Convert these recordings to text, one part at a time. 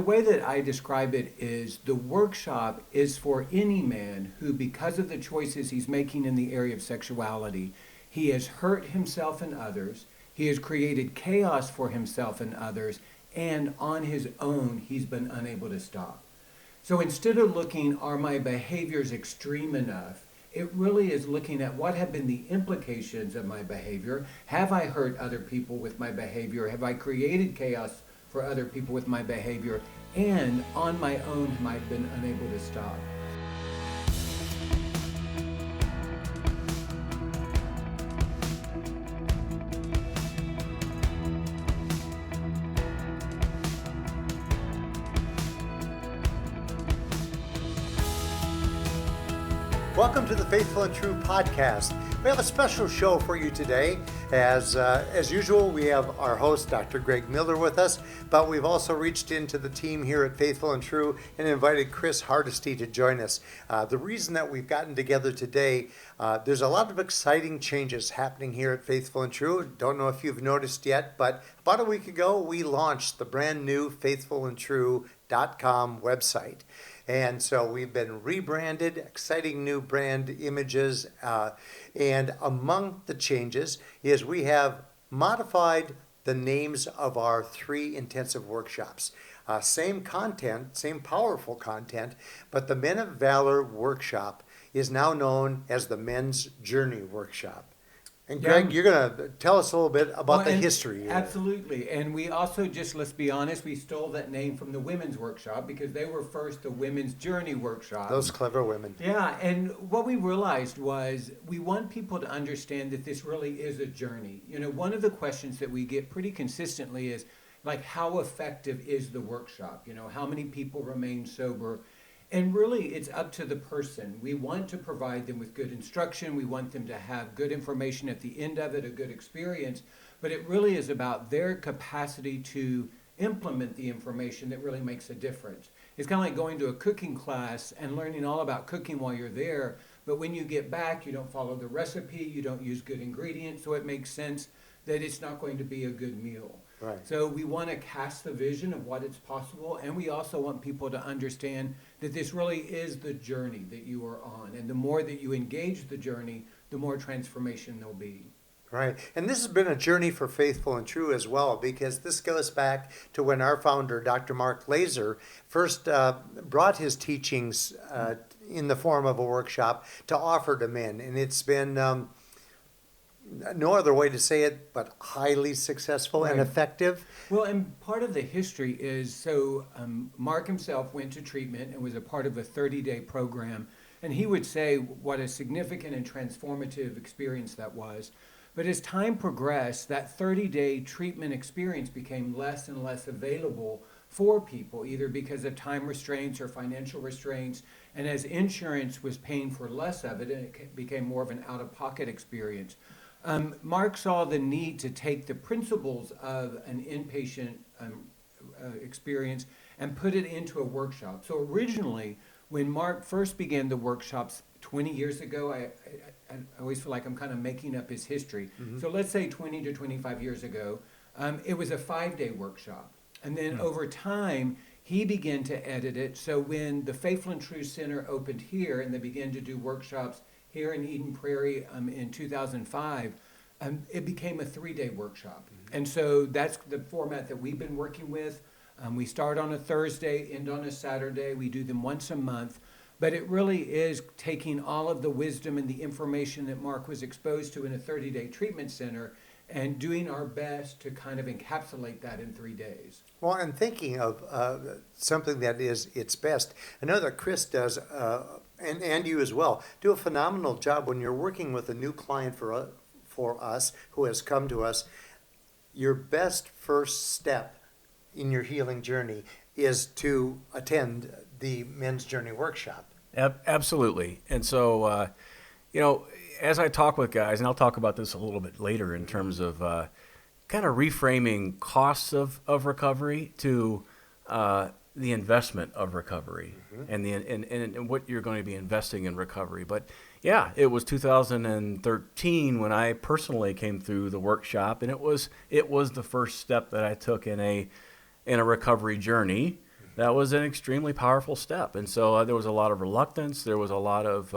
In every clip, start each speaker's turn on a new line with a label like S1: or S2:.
S1: the way that I describe it is the workshop is for any man who, because of the choices he's making in the area of sexuality, he has hurt himself and others, he has created chaos for himself and others, and on his own, he's been unable to stop. So instead of looking, are my behaviors extreme enough, it really is looking at what have been the implications of my behavior. Have I hurt other people with my behavior? Have I created chaos for other people with my behavior? And on my own, have I been unable to stop?
S2: Welcome to the Faithful and True podcast. We have a special show for you today. As usual, we have our host, Dr. Greg Miller, with us, but we've also reached into the team here at Faithful and True and invited Chris Hardesty to join us. The reason that we've gotten together today, there's a lot of exciting changes happening here at Faithful and True. Don't know if you've noticed yet, but about a week ago, we launched the brand new faithfulandtrue.com website. And so we've been rebranded, exciting new brand images, and among the changes is we have modified the names of our 3 intensive workshops. Same content, same powerful content, but the Men of Valor workshop is now known as the Men's Journey workshop. And Greg, you're going to tell us a little bit about the history.
S1: Absolutely. And we also let's be honest, we stole that name from the Women's Workshop because they were first the Women's Journey Workshop.
S2: Those clever women.
S1: Yeah, and what we realized was we want people to understand that this really is a journey. You know, one of the questions that we get pretty consistently is, like, how effective is the workshop? You know, how many people remain sober? And really, it's up to the person. We want to provide them with good instruction. We want them to have good information at the end of it, a good experience. But it really is about their capacity to implement the information that really makes a difference. It's kind of like going to a cooking class and learning all about cooking while you're there. But when you get back, you don't follow the recipe, you don't use good ingredients, so it makes sense that it's not going to be a good meal.
S2: Right.
S1: So we want to cast the vision of what is possible, and we also want people to understand that this really is the journey that you are on. And the more that you engage the journey, the more transformation there'll be.
S2: Right. And this has been a journey for Faithful and True as well, because this goes back to when our founder, Dr. Mark Laaser, first brought his teachings in the form of a workshop to offer to men. And it's been no other way to say it, but highly successful and effective.
S1: Well, and part of the history is, Mark himself went to treatment and was a part of a 30-day program. And he would say what a significant and transformative experience that was. But as time progressed, that 30-day treatment experience became less and less available for people, either because of time restraints or financial restraints. And as insurance was paying for less of it, it became more of an out-of-pocket experience. Mark saw the need to take the principles of an inpatient experience and put it into a workshop. So originally, when Mark first began the workshops 20 years ago, I always feel like I'm kind of making up his history. Mm-hmm. So let's say 20 to 25 years ago, it was a 5-day workshop. And then over time, he began to edit it. So when the Faithful and True Center opened here and they began to do workshops here in Eden Prairie in 2005, it became a 3-day workshop. Mm-hmm. And so that's the format that we've been working with. We start on a Thursday, end on a Saturday. We do them once a month. But it really is taking all of the wisdom and the information that Mark was exposed to in a 30-day treatment center and doing our best to kind of encapsulate that in 3 days.
S2: Well, and thinking of something that is its best, I know that Chris does, and you as well, do a phenomenal job when you're working with a new client for us who has come to us. Your best first step in your healing journey is to attend the Men's Journey workshop.
S3: Absolutely. And so, as I talk with guys, and I'll talk about this a little bit later in terms of kind of reframing costs of recovery to the investment of recovery, mm-hmm. and what you're going to be investing in recovery. But yeah, it was 2013 when I personally came through the workshop, and it was the first step that I took in a recovery journey that was an extremely powerful step. And so there was a lot of reluctance. There was a lot of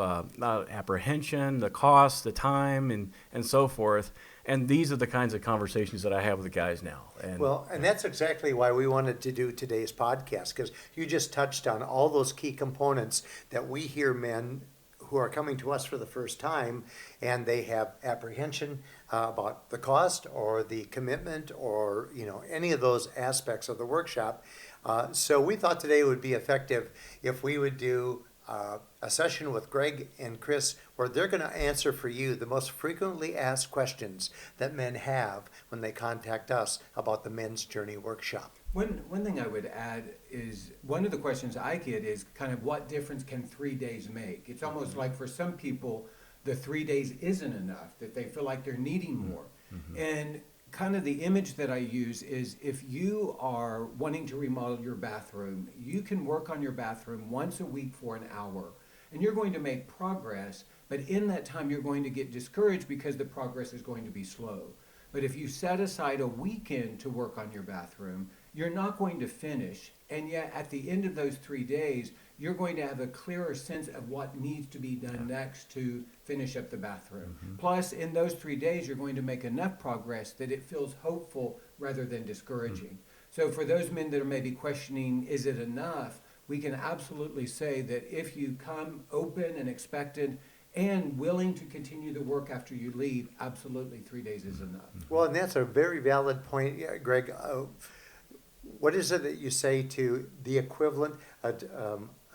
S3: apprehension, the cost, the time, and so forth. And these are the kinds of conversations that I have with the guys now. And
S2: Well, and that's exactly why we wanted to do today's podcast, because you just touched on all those key components that we hear men who are coming to us for the first time, and they have apprehension about the cost or the commitment or any of those aspects of the workshop. So we thought today would be effective if we would do a session with Greg and Chris where they're going to answer for you the most frequently asked questions that men have when they contact us about the Men's Journey Workshop.
S1: One thing I would add is one of the questions I get is kind of what difference can 3 days make? It's almost like for some people, the 3 days isn't enough, that they feel like they're needing more. And kind of the image that I use is if you are wanting to remodel your bathroom, you can work on your bathroom once a week for an hour, and you're going to make progress, but in that time you're going to get discouraged because the progress is going to be slow. But if you set aside a weekend to work on your bathroom, you're not going to finish, and yet at the end of those 3 days, you're going to have a clearer sense of what needs to be done next to finish up the bathroom. Plus, in those 3 days, you're going to make enough progress that it feels hopeful rather than discouraging. So for those men that are maybe questioning, is it enough? We can absolutely say that if you come open and expectant and willing to continue the work after you leave, absolutely 3 days is enough.
S2: Well, and that's a very valid point, Greg. What is it that you say to the equivalent?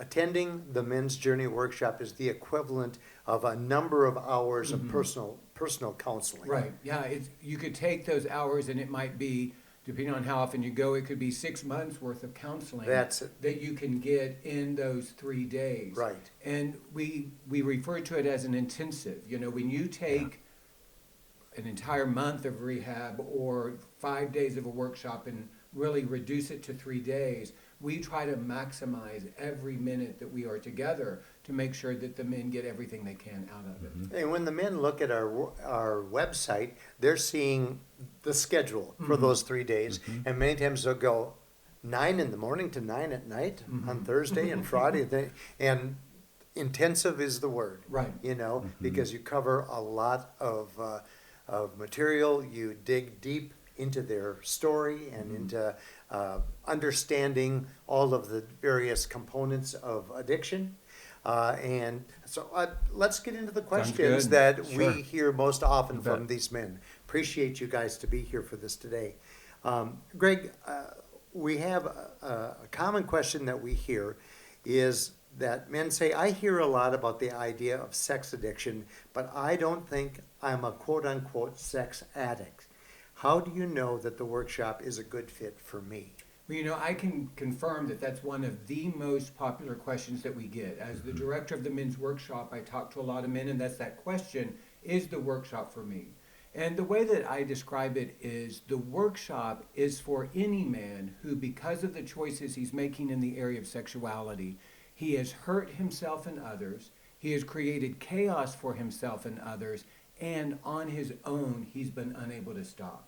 S2: Attending the Men's Journey Workshop is the equivalent of a number of hours of personal counseling.
S1: Right, yeah, you could take those hours and it might be, depending on how often you go, it could be 6 months worth of counseling
S2: That's it.
S1: that you can get in those 3 days.
S2: Right.
S1: And we refer to it as an intensive. When you take an entire month of rehab or 5 days of a workshop and really reduce it to 3 days, we try to maximize every minute that we are together to make sure that the men get everything they can out of it.
S2: And when the men look at our website, they're seeing the schedule for those 3 days, and many times they'll go 9 in the morning to 9 at night on Thursday and Friday, and intensive is the word,
S1: Right.
S2: because you cover a lot of material, you dig deep into their story and into understanding all of the various components of addiction. And so let's get into the questions
S1: good.
S2: that
S3: Sure.
S2: we hear most often
S3: You
S2: from
S3: bet.
S2: these men. Appreciate you guys to be here for this today. Greg, we have a common question that we hear is that men say, I hear a lot about the idea of sex addiction, but I don't think I'm a quote-unquote sex addict. How do you know that the workshop is a good fit for me?
S1: Well, I can confirm that that's one of the most popular questions that we get. As the director of the men's workshop, I talk to a lot of men, and that's that question, is the workshop for me? And the way that I describe it is the workshop is for any man who, because of the choices he's making in the area of sexuality, he has hurt himself and others, he has created chaos for himself and others, and on his own, he's been unable to stop.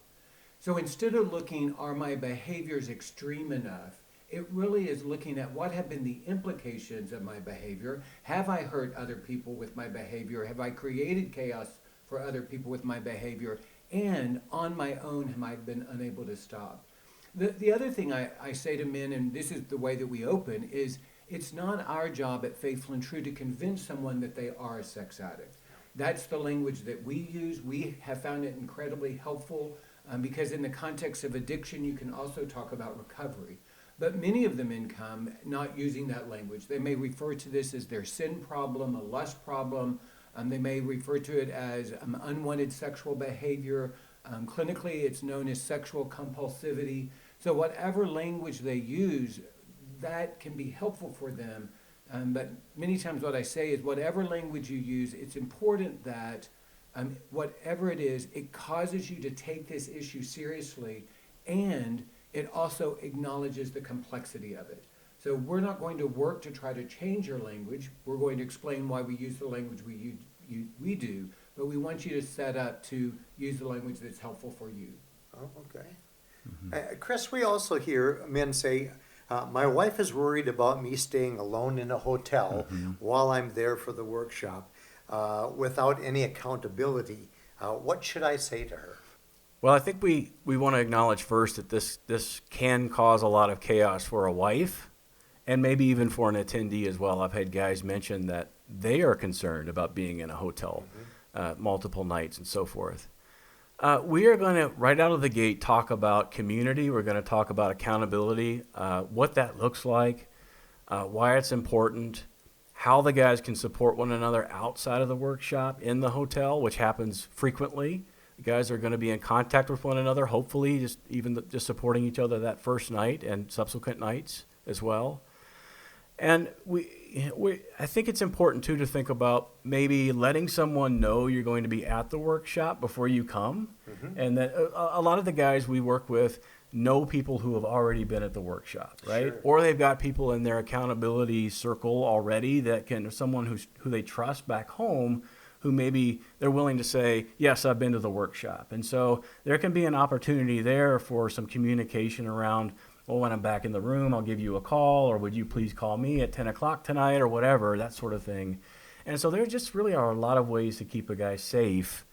S1: So instead of looking, are my behaviors extreme enough, it really is looking at what have been the implications of my behavior. Have I hurt other people with my behavior? Have I created chaos for other people with my behavior? And on my own, have I been unable to stop? The other thing I say to men, and this is the way that we open, is it's not our job at Faithful and True to convince someone that they are a sex addict. That's the language that we use. We have found it incredibly helpful because in the context of addiction, you can also talk about recovery. But many of the men come not using that language. They may refer to this as their sin problem, a lust problem. They may refer to it as unwanted sexual behavior. Clinically, it's known as sexual compulsivity. So whatever language they use, that can be helpful for them. But many times what I say is whatever language you use, it's important that whatever it is, it causes you to take this issue seriously, and it also acknowledges the complexity of it. So we're not going to work to try to change your language. We're going to explain why we use the language we do, but we want you to set up to use the language that's helpful for you.
S2: Oh, okay. Chris, we also hear men say, My wife is worried about me staying alone in a hotel while I'm there for the workshop without any accountability. What should I say to her?
S3: Well, I think we want to acknowledge first that this can cause a lot of chaos for a wife and maybe even for an attendee as well. I've had guys mention that they are concerned about being in a hotel multiple nights and so forth. We are going to, right out of the gate, talk about community. We're going to talk about accountability, what that looks like, why it's important, how the guys can support one another outside of the workshop in the hotel, which happens frequently. The guys are going to be in contact with one another, hopefully, just supporting each other that first night and subsequent nights as well. And I think it's important, too, to think about maybe letting someone know you're going to be at the workshop before you come. And that a lot of the guys we work with know people who have already been at the workshop, right?
S2: Sure.
S3: Or they've got people in their accountability circle already someone who they trust back home who maybe they're willing to say, yes, I've been to the workshop. And so there can be an opportunity there for some communication around, well, when I'm back in the room, I'll give you a call, or would you please call me at 10 o'clock tonight, or whatever, that sort of thing. And so there just really are a lot of ways to keep a guy safe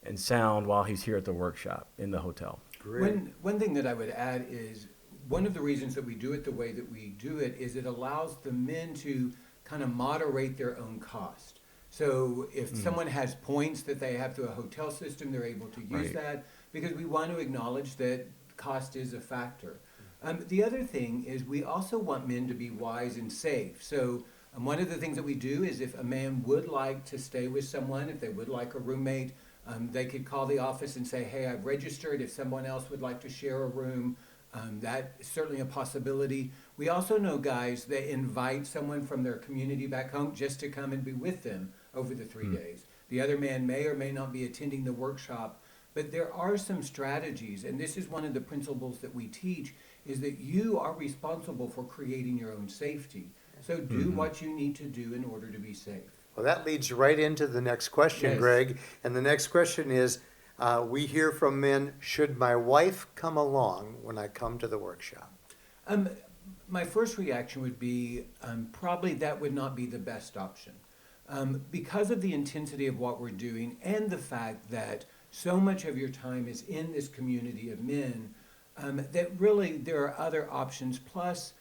S3: and sound while he's here at the workshop in the hotel.
S2: Great.
S1: One thing that I would add is one of the reasons that we do it the way that we do it is it allows the men to kind of moderate their own cost. So if someone has points that they have through a hotel system, they're able to use
S3: Right.
S1: that, because we want to acknowledge that cost is a factor. The other thing is we also want men to be wise and safe. So one of the things that we do is if a man would like to stay with someone, if they would like a roommate, they could call the office and say, hey, I've registered. If someone else would like to share a room, that's certainly a possibility. We also know guys that invite someone from their community back home just to come and be with them over the 3 days. The other man may or may not be attending the workshop, but there are some strategies, and this is one of the principles that we teach, is that you are responsible for creating your own safety. So do what you need to do in order to be safe.
S2: Well, that leads right into the next question,
S1: Yes.
S2: Greg. And the next question is, we hear from men, should my wife come along when I come to the workshop?
S1: My first reaction would be probably that would not be the best option. Because of the intensity of what we're doing and the fact that so much of your time is in this community of men, that really there are other options. Plus,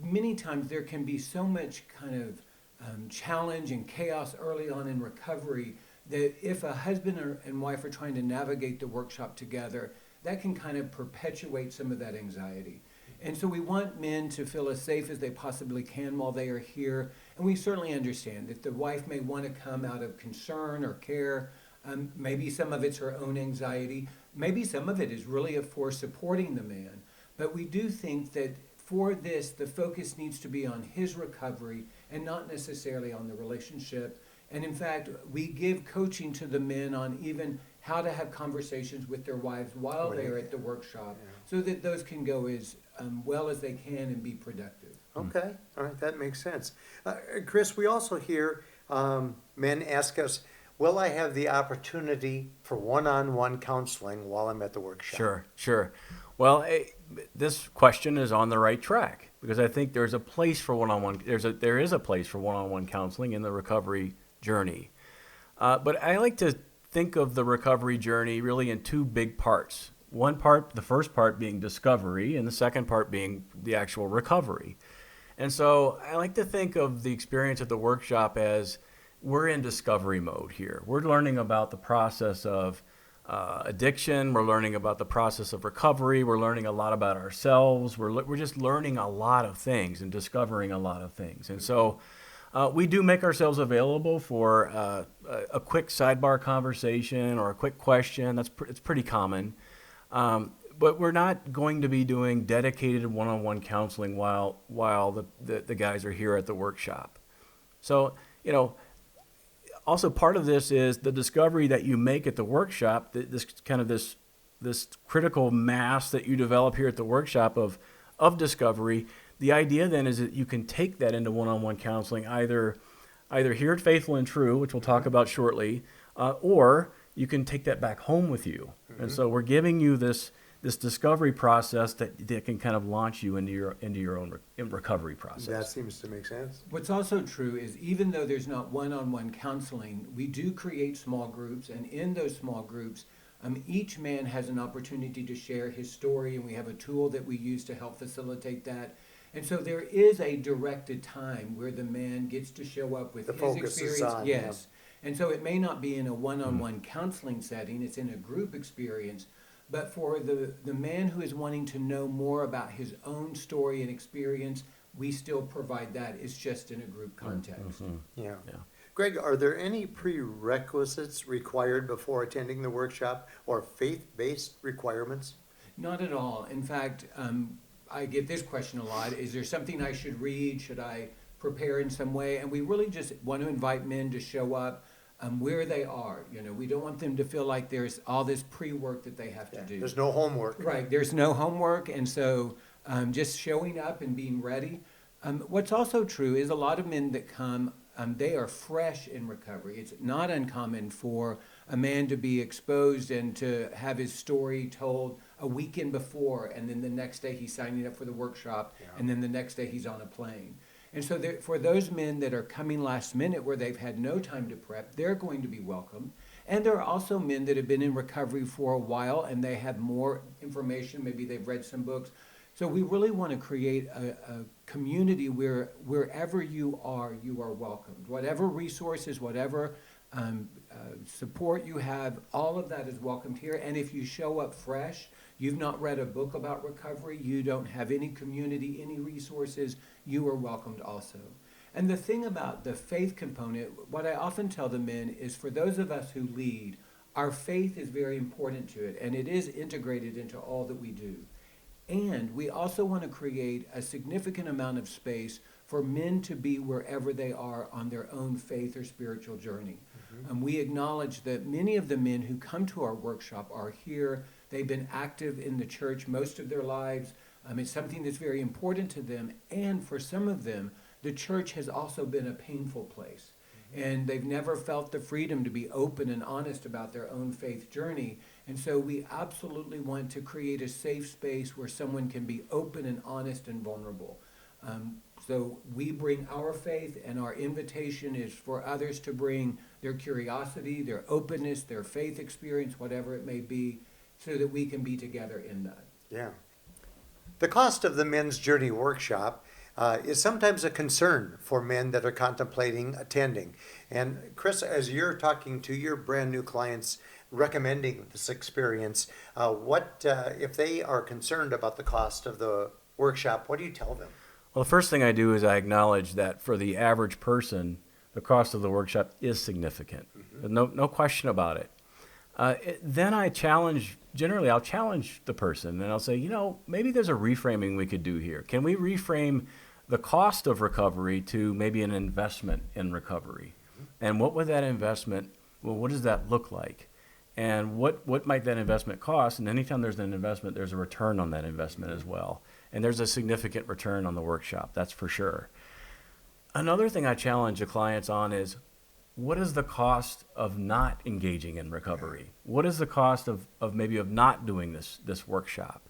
S1: many times there can be so much kind of challenge and chaos early on in recovery that if a husband and wife are trying to navigate the workshop together, that can kind of perpetuate some of that anxiety. And so we want men to feel as safe as they possibly can while they are here. And we certainly understand that the wife may want to come out of concern or care. Maybe some of it's her own anxiety. Maybe some of it is really for supporting the man. But we do think that for this, the focus needs to be on his recovery and not necessarily on the relationship. And in fact, we give coaching to the men on even how to have conversations with their wives while they are at the workshop, so that those can go as well as they can and be productive.
S2: Okay, all right, that makes sense. Chris, we also hear men ask us, will I have the opportunity for one-on-one counseling while I'm at the workshop?
S3: Sure. Well, this question is on the right track, because I think there's a place for one-on-one. There is a place for one-on-one counseling in the recovery journey. But I like to think of the recovery journey really in two big parts. One part, the first part being discovery, and the second part being the actual recovery. And so I like to think of the experience at the workshop as we're in discovery mode here. We're learning about the process of addiction. We're learning about the process of recovery. We're learning a lot about ourselves. We're just learning a lot of things and discovering a lot of things. And so we do make ourselves available for a quick sidebar conversation or a quick question. It's pretty common. But we're not going to be doing dedicated one-on-one counseling while the guys are here at the workshop. So, also part of this is the discovery that you make at the workshop, this critical mass that you develop here at the workshop of discovery. The idea then is that you can take that into one-on-one counseling either here at Faithful and True, which we'll talk about shortly, or you can take that back home with you. And so we're giving you this this discovery process that can kind of launch you into your own recovery process.
S2: That seems to make sense.
S1: What's also true is even though there's not one-on-one counseling, we do create small groups, and in those small groups, each man has an opportunity to share his story, and we have a tool that we use to help facilitate that. And so there is a directed time where the man gets to show up with
S2: The
S1: his
S2: focus is
S1: experience.
S2: on
S1: Yes. And so it may not be in a one-on-one counseling setting, it's in a group experience. But for the man who is wanting to know more about his own story and experience, we still provide that. It's just in a group context.
S2: Yeah.
S3: Yeah.
S2: Greg, are there any prerequisites required before attending the workshop or faith-based requirements?
S1: Not at all. In fact, I get this question a lot. Is there something I should read? Should I prepare in some way? And we really just want to invite men to show up where they are. You know, we don't want them to feel like there's all this pre-work that they have to do.
S2: There's no homework.
S1: Right, there's no homework, and so just showing up and being ready. What's also true is a lot of men that come, they are fresh in recovery. It's not uncommon for a man to be exposed and to have his story told a weekend before, and then the next day he's signing up for the workshop, and then the next day he's on a plane. And so for those men that are coming last minute where they've had no time to prep, they're going to be welcome. And there are also men that have been in recovery for a while and they have more information. Maybe they've read some books. So we really want to create a community where wherever you are welcomed. Whatever resources, whatever support you have, all of that is welcomed here. And if you show up fresh, you've not read a book about recovery, you don't have any community, any resources, you are welcomed also. And the thing about the faith component, what I often tell the men is for those of us who lead, our faith is very important to it, and it is integrated into all that we do. And we also want to create a significant amount of space for men to be wherever they are on their own faith or spiritual journey. We acknowledge that many of the men who come to our workshop are here. They've been active in the church most of their lives. It's something that's very important to them. And for some of them, the church has also been a painful place. And they've never felt the freedom to be open and honest about their own faith journey. And so we absolutely want to create a safe space where someone can be open and honest and vulnerable. So we bring our faith, and our invitation is for others to bring their curiosity, their openness, their faith experience, whatever it may be, so that we can be together in that.
S2: Yeah. The cost of the Men's Journey Workshop is sometimes a concern for men that are contemplating attending. And Chris, as you're talking to your brand new clients recommending this experience, what if they are concerned about the cost of the workshop, what do you tell them?
S3: Well, the first thing I do is I acknowledge that for the average person, the cost of the workshop is significant. No question about it. Then I'll challenge the person, and I'll say, maybe there's a reframing we could do here. Can we reframe the cost of recovery to maybe an investment in recovery? And what would that investment, what does that look like? And what might that investment cost? And anytime there's an investment, there's a return on that investment as well. And there's a significant return on the workshop, that's for sure. Another thing I challenge the clients on is, what is the cost of not engaging in recovery? What is the cost of not doing this workshop?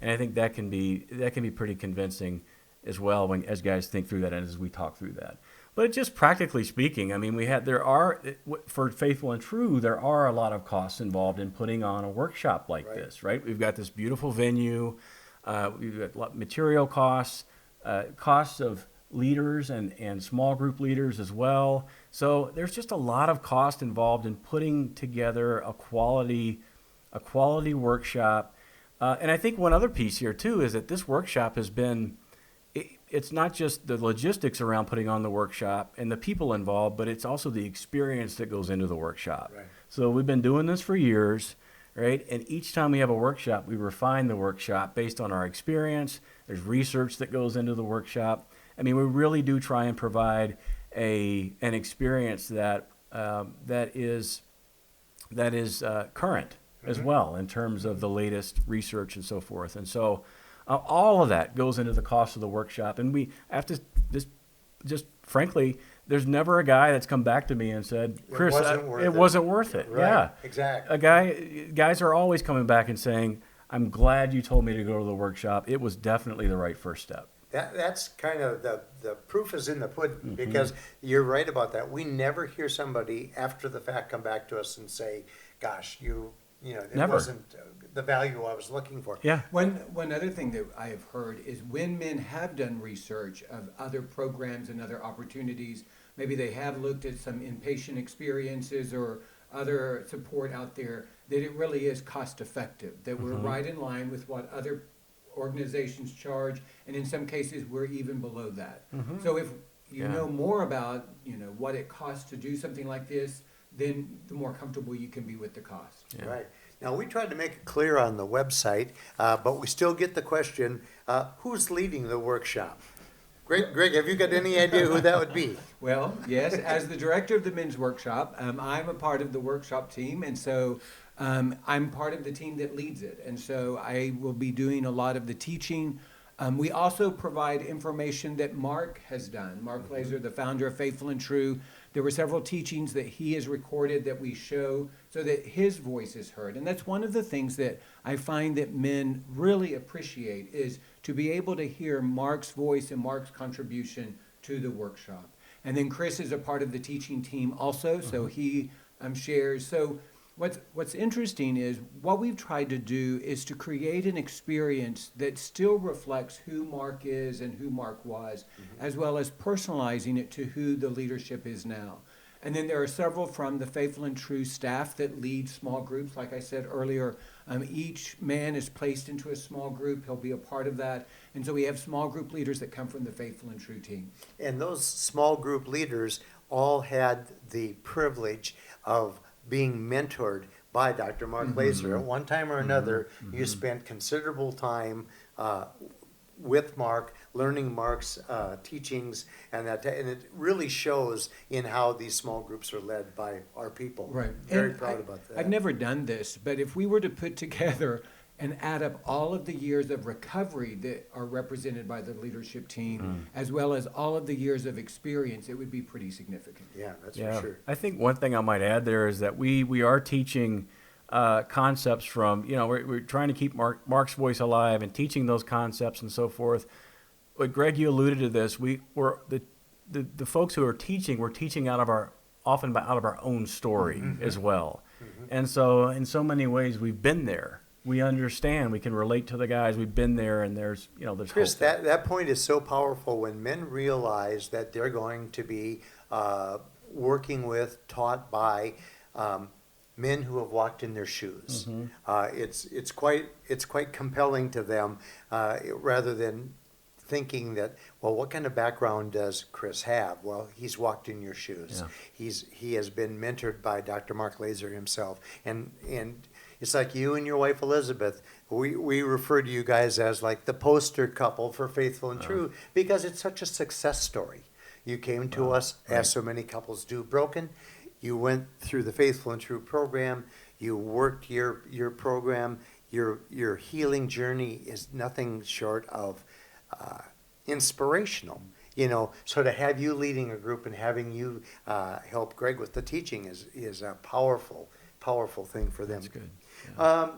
S3: And I think that can be pretty convincing as well as guys think through that and as we talk through that. But just practically speaking, I mean, for Faithful and True, there are a lot of costs involved in putting on a workshop like this, right? We've got this beautiful venue, we've got material costs, costs of leaders and small group leaders as well. So there's just a lot of cost involved in putting together a quality workshop. And I think one other piece here too is that this workshop has been, it's not just the logistics around putting on the workshop and the people involved, but it's also the experience that goes into the workshop. Right. So we've been doing this for years, right? And each time we have a workshop, we refine the workshop based on our experience. There's research that goes into the workshop. I mean, we really do try and provide an experience that is current as well in terms of the latest research and so forth. And so all of that goes into the cost of the workshop. And we have to just frankly, there's never a guy that's come back to me and said, Chris, it wasn't worth it.
S2: Right.
S3: Yeah,
S2: Exactly.
S3: Guys are always coming back and saying, I'm glad you told me to go to the workshop. It was definitely the right first step.
S2: That's kind of the proof is in the pudding, because you're right about that. We never hear somebody after the fact come back to us and say, gosh, it
S3: Never.
S2: wasn't the value I was looking for.
S3: Yeah.
S1: One other thing that I have heard is when men have done research of other programs and other opportunities, maybe they have looked at some inpatient experiences or other support out there, that it really is cost effective, that we're right in line with what other organizations charge, and in some cases we're even below that. So if you know more about what it costs to do something like this, then the more comfortable you can be with the cost.
S3: Yeah.
S2: Right. Now, we tried to make it clear on the website, but we still get the question, who's leading the workshop? Greg, have you got any idea who that would be?
S1: Well, yes, as the director of the men's workshop, I'm a part of the workshop team, and so I'm part of the team that leads it. And so I will be doing a lot of the teaching. We also provide information that Mark has done. Mark Laaser, the founder of Faithful and True. There were several teachings that he has recorded that we show so that his voice is heard. And that's one of the things that I find that men really appreciate, is to be able to hear Mark's voice and Mark's contribution to the workshop. And then Chris is a part of the teaching team also, so he shares. So what's interesting is what we've tried to do is to create an experience that still reflects who Mark is and who Mark was, as well as personalizing it to who the leadership is now. And then there are several from the Faithful and True staff that lead small groups. Like I said earlier, each man is placed into a small group. He'll be a part of that. And so we have small group leaders that come from the Faithful and True team.
S2: And those small group leaders all had the privilege of being mentored by Dr. Mark Laaser. At one time or another, you spent considerable time with Mark, learning Mark's teachings, and it really shows in how these small groups are led by our people.
S1: Right.
S2: Very
S1: And
S2: proud about that.
S1: I've never done this, but if we were to put together and add up all of the years of recovery that are represented by the leadership team, as well as all of the years of experience, it would be pretty significant.
S2: Yeah, that's for sure.
S3: I think one thing I might add there is that we are teaching concepts from, we're trying to keep Mark's voice alive and teaching those concepts and so forth. But Greg, you alluded to this. We're the folks who are teaching, we're teaching often out of our own story as well. And so in so many ways we've been there. We understand, we can relate to the guys, we've been there, and there's
S2: Chris,
S3: hope.
S2: that point is so powerful when men realize that they're going to be working with, taught by men who have walked in their shoes. It's quite compelling to them, rather than thinking that, well, what kind of background does Chris have? Well, he's walked in your shoes.
S3: Yeah.
S2: He has been mentored by Dr. Mark Laaser himself, and it's like you and your wife Elizabeth. We refer to you guys as like the poster couple for Faithful and True, because it's such a success story. You came to us, as so many couples do, broken. You went through the Faithful and True program. You worked your program. Your healing journey is nothing short of inspirational. So to have you leading a group and having you help Greg with the teaching is a powerful thing for them.
S3: That's good. Yeah.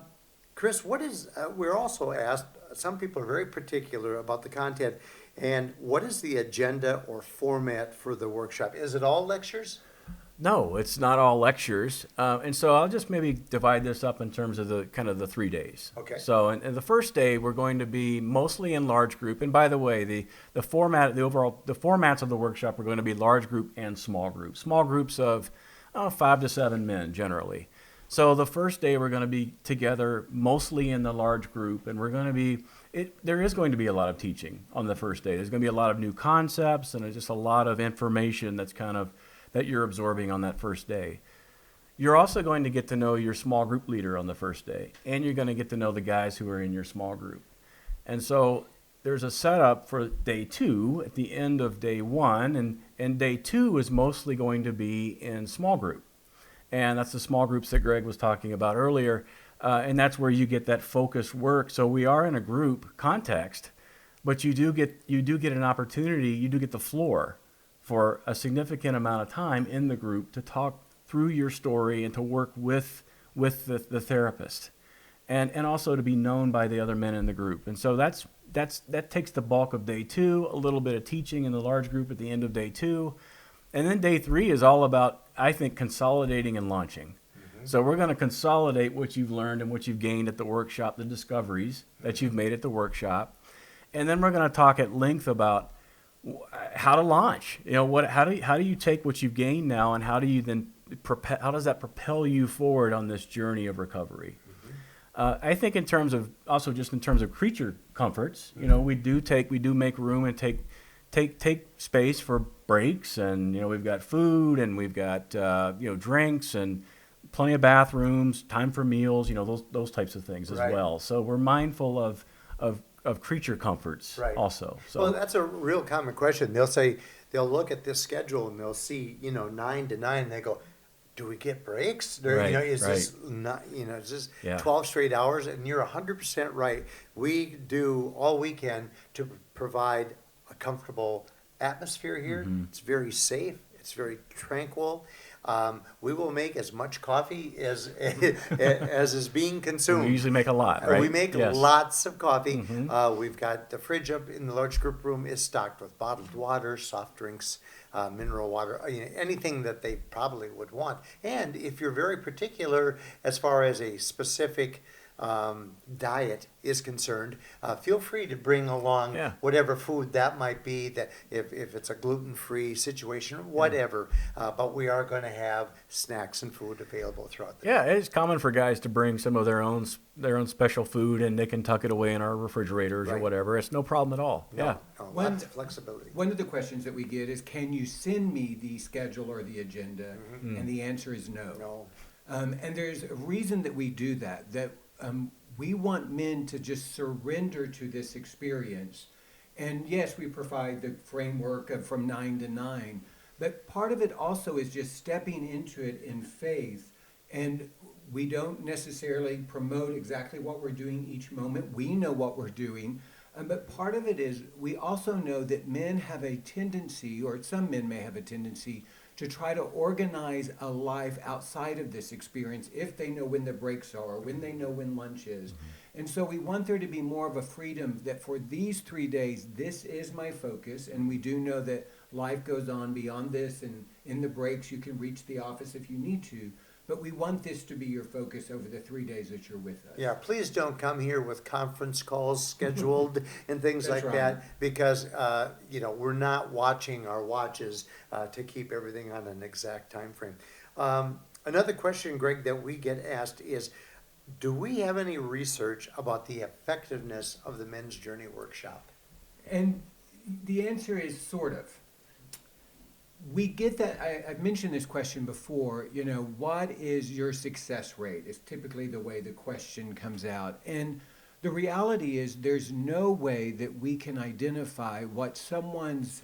S2: Chris, we're also asked, some people are very particular about the content, and what is the agenda or format for the workshop? Is it all lectures?
S3: No, it's not all lectures. And so I'll just maybe divide this up in terms of the 3 days.
S2: Okay.
S3: So in the first day, we're going to be mostly in large group. And by the way, the formats of the workshop are going to be large group and small group. Small groups of 5 to 7 men generally. So the first day we're going to be together mostly in the large group, and there is going to be a lot of teaching on the first day. There's going to be a lot of new concepts and just a lot of information that you're absorbing on that first day. You're also going to get to know your small group leader on the first day, and you're going to get to know the guys who are in your small group. And so there's a setup for day 2 at the end of day 1, and day 2 is mostly going to be in small group. And that's the small groups that Greg was talking about earlier, and that's where you get that focused work. So we are in a group context, but you do get an opportunity, you do get the floor for a significant amount of time in the group to talk through your story and to work with the therapist. and also to be known by the other men in the group. And so that takes the bulk of day 2, a little bit of teaching in the large group at the end of day 2. And then day 3 is all about, I think, consolidating and launching. So we're going to consolidate what you've learned and what you've gained at the workshop, the discoveries that you've made at the workshop. And then we're going to talk at length about how to launch. How do you take what you've gained now, and how do you then how does that propel you forward on this journey of recovery? I think in terms of creature comforts, we do make room and take space for breaks, and we've got food, and we've got drinks, and plenty of bathrooms, time for meals, those types of things as well. So we're mindful of creature comforts also. So
S2: well, that's a real common question. They'll look at this schedule and they'll see 9 to 9, and they go, do we get breaks? This not, is this 12 straight hours? And you're 100% right. We do all we can to provide a comfortable atmosphere here. Mm-hmm. It's very safe. It's very tranquil. We will make as much coffee as is being consumed.
S3: We usually make a lot, right?
S2: We make lots of coffee. Mm-hmm. We've got the fridge up in the large group room is stocked with bottled water, soft drinks, mineral water, anything that they probably would want. And if you're very particular as far as a specific diet is concerned, feel free to bring along whatever food that might be, that if it's a gluten-free situation, whatever, but we are going to have snacks and food available throughout the day.
S3: It's common for guys to bring some of their own special food, and they can tuck it away in our refrigerators or whatever. It's no problem at all.
S2: Lots of flexibility.
S1: One of the questions that we get is, can you send me the schedule or the agenda? Mm-hmm. And the answer is no. And there's a reason that we do that we want men to just surrender to this experience. And yes, we provide the framework of from 9 to 9, but part of it also is just stepping into it in faith. And we don't necessarily promote exactly what we're doing each moment. We know what we're doing. But part of it is we also know that men have a tendency, or some men may have a tendency, to try to organize a life outside of this experience if they know when the breaks are, or when they know when lunch is. Mm-hmm. And so we want there to be more of a freedom that for these 3 days, this is my focus. And we do know that life goes on beyond this, and in the breaks you can reach the office if you need to. But we want this to be your focus over the 3 days that you're with us.
S2: Yeah, please don't come here with conference calls scheduled and things like that, because we're not watching our watches to keep everything on an exact time frame. Another question, Greg, that we get asked is, do we have any research about the effectiveness of the Men's Journey Workshop?
S1: And the answer is sort of. We get that. I've mentioned this question before. What is your success rate? Is typically the way the question comes out. And the reality is there's no way that we can identify what someone's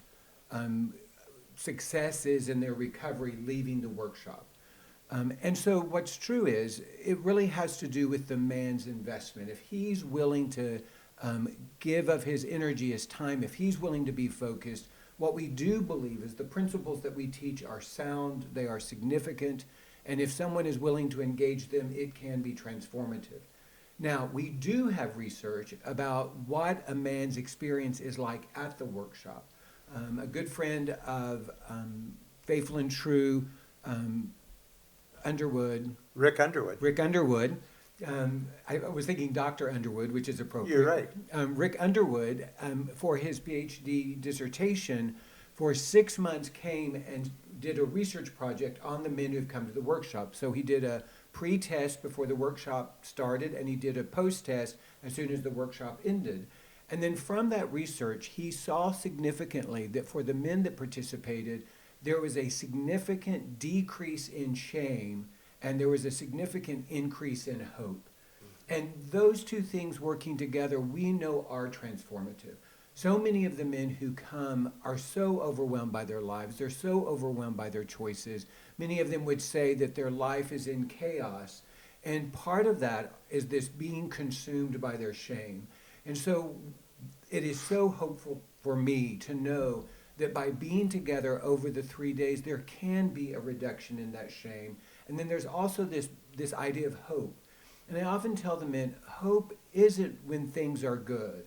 S1: success is in their recovery leaving the workshop. And so what's true is it really has to do with the man's investment. If he's willing to give of his energy, his time, if he's willing to be focused, what we do believe is the principles that we teach are sound, they are significant, and if someone is willing to engage them, it can be transformative. Now, we do have research about what a man's experience is like at the workshop. A good friend of Faithful and True, Rick Underwood. I was thinking Dr. Underwood, which is appropriate.
S2: You're right.
S1: Rick Underwood, for his Ph.D. dissertation, for 6 months came and did a research project on the men who've come to the workshop. So he did a pre-test before the workshop started, and he did a post-test as soon as the workshop ended. And then from that research, he saw significantly that for the men that participated, there was a significant decrease in shame, and there was a significant increase in hope. And those two things working together, we know are transformative. So many of the men who come are so overwhelmed by their lives. They're so overwhelmed by their choices. Many of them would say that their life is in chaos. And part of that is this being consumed by their shame. And so it is so hopeful for me to know that by being together over the 3 days, there can be a reduction in that shame. And then there's also this idea of hope. And I often tell the men, hope isn't when things are good.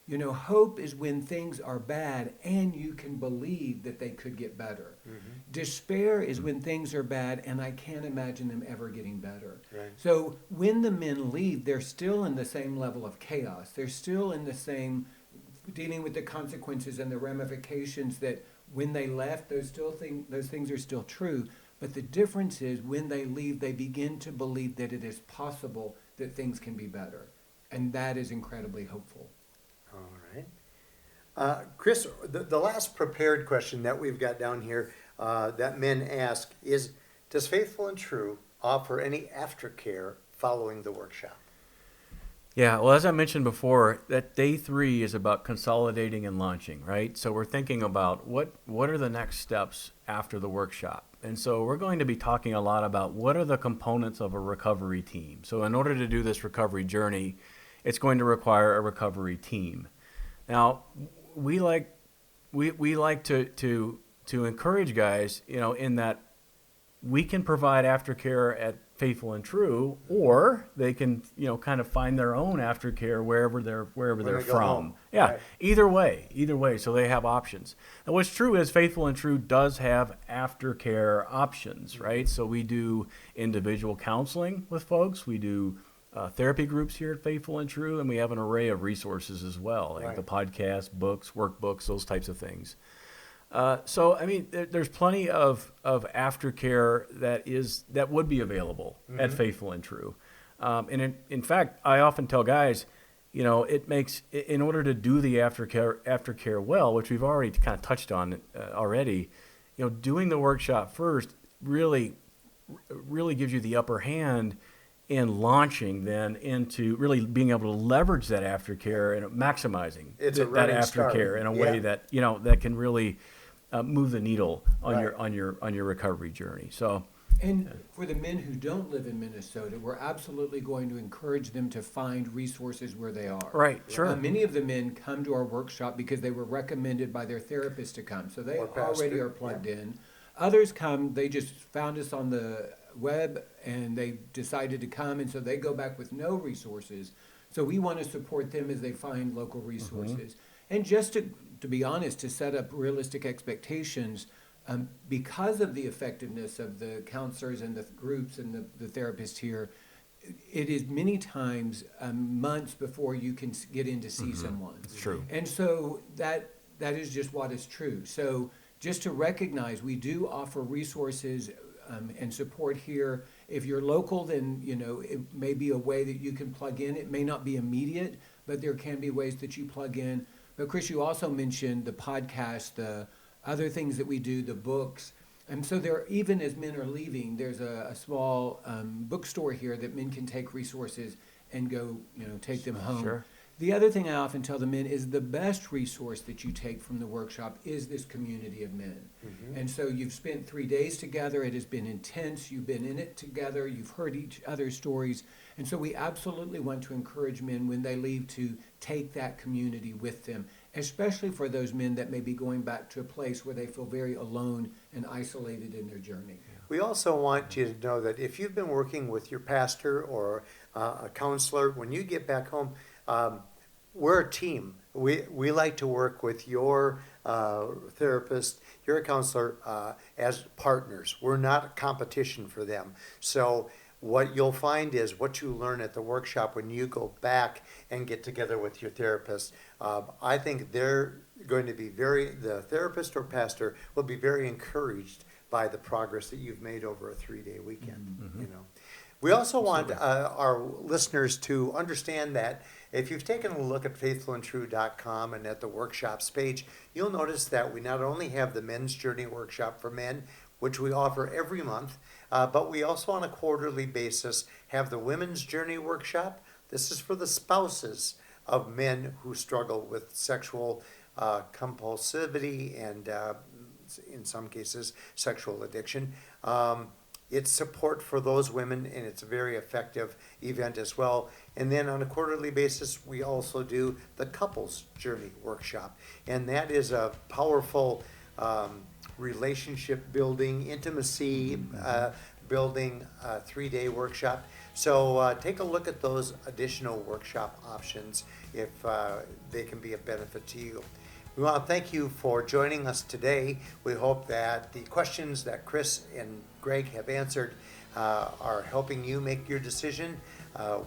S1: You know, hope is when things are bad and you can believe that they could get better. Despair is when things are bad and I can't imagine them ever getting better.
S2: Right.
S1: So when the men leave, they're still in the same level of chaos. They're still in the same dealing with the consequences and the ramifications that when they left, those things are still true. But the difference is when they leave, they begin to believe that it is possible that things can be better. And that is incredibly hopeful.
S2: All right. Chris, the last prepared question that we've got down here that men ask is, does Faithful and True offer any aftercare following the workshop?
S3: Yeah, well, as I mentioned before, that day 3 is about consolidating and launching, right? So we're thinking about what are the next steps after the workshop. And so we're going to be talking a lot about what are the components of a recovery team. So in order to do this recovery journey, it's going to require a recovery team. Now, we like to encourage guys, you know, in that we can provide aftercare at Faithful and True, or they can, you know, kind of find their own aftercare wherever they're
S2: they go
S3: from.
S2: home.
S3: Yeah,
S2: Right.
S3: either way. So they have options. And what's true is Faithful and True does have aftercare options, right? So we do individual counseling with folks. We do therapy groups here at Faithful and True, and we have an array of resources as well, like
S2: Right.
S3: the podcast, books, workbooks, those types of things. So, I mean, there's plenty of aftercare that would be available at Faithful and True. And in fact, I often tell guys, you know, it makes, in order to do the aftercare well, which we've already kind of touched on already, you know, doing the workshop first really gives you the upper hand in launching then into really being able to leverage that aftercare and maximizing
S2: It's a
S3: that
S2: running start.
S3: aftercare in a way
S2: Yeah.
S3: that, you know, that can really move the needle on
S2: Right.
S3: your recovery journey. So,
S1: And for the men who don't live in Minnesota, we're absolutely going to encourage them to find resources where they are.
S3: right, sure.
S1: Many of the men come to our workshop because they were recommended by their therapist to come, so they
S2: Or pastor,
S1: already are plugged in. Others come, they just found us on the web and they decided to come, and so they go back with no resources. So we want to support them as they find local resources. And just to be honest, to set up realistic expectations, because of the effectiveness of the counselors and the groups and the therapists here, it is many times months before you can get in to see someone.
S3: It's true.
S1: And so that is just what is true. So just to recognize, we do offer resources and support here. If you're local, then, you know, it may be a way that you can plug in. It may not be immediate, but there can be ways that you plug in. But Chris, you also mentioned the podcast, the other things that we do, the books. And so there, even as men are leaving, there's a small bookstore here that men can take resources and go, you know, take them home.
S3: Sure.
S1: The other thing I often tell the men is the best resource that you take from the workshop is this community of men. And so you've spent 3 days together. It has been intense. You've been in it together. You've heard each other's stories. And so we absolutely want to encourage men when they leave to take that community with them, especially for those men that may be going back to a place where they feel very alone and isolated in their journey.
S2: We also want you to know that if you've been working with your pastor or a counselor, when you get back home, we're a team. We like to work with your therapist, your counselor, as partners. We're not a competition for them. So what you'll find is what you learn at the workshop when you go back and get together with your therapist. I think they're going to be the therapist or pastor will be very encouraged by the progress that you've made over a 3-day weekend. You know, we also want our listeners to understand that if you've taken a look at faithfulandtrue.com and at the workshops page, you'll notice that we not only have the Men's Journey Workshop for Men, which we offer every month, but we also on a quarterly basis have the Women's Journey Workshop. This is for the spouses of men who struggle with sexual compulsivity and in some cases sexual addiction. It's support for those women, and it's a very effective event as well. And then on a quarterly basis, we also do the Couples Journey Workshop. And that is a powerful relationship building, intimacy building 3-day workshop. So take a look at those additional workshop options if they can be a benefit to you. We want to thank you for joining us today. We hope that the questions that Chris and Greg have answered are helping you make your decision.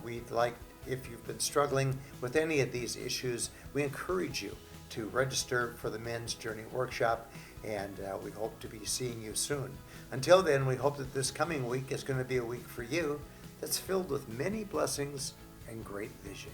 S2: We'd like, if you've been struggling with any of these issues, we encourage you to register for the Men's Journey Workshop, and we hope to be seeing you soon. Until then, we hope that this coming week is going to be a week for you that's filled with many blessings and great vision.